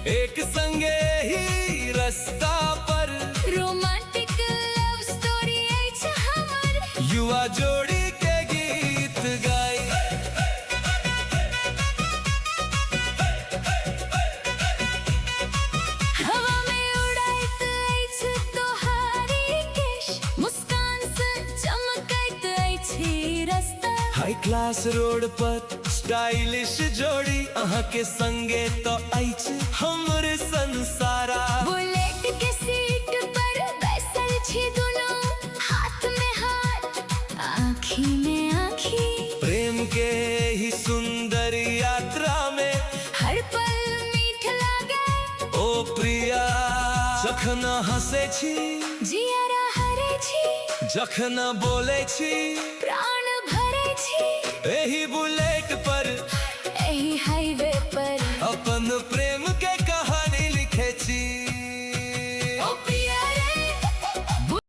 एक संगे ही रास्ता पर रोमांटिक लव स्टोरी अछि हमर। युवा जोड़ी के गीत गाई। हवा में उड़ैत अछि तोहारी केश, मुस्कान से चमकैत अछि रास्ता। हाई क्लास रोड पर स्टाइलिश जोड़ी अहाँ के संगे तो अछि हमर संसारा। बुलेट के सीट पर बैसल छी दुनू, हाथ में हाथ आँखी में आँखी। प्रेम के ही सुंदर यात्रा में हर पल मीठ लागे ओ प्रिया। जखन हंसे छी जियरा हरे छी, जखन बोले छी प्राण भरे छी। एही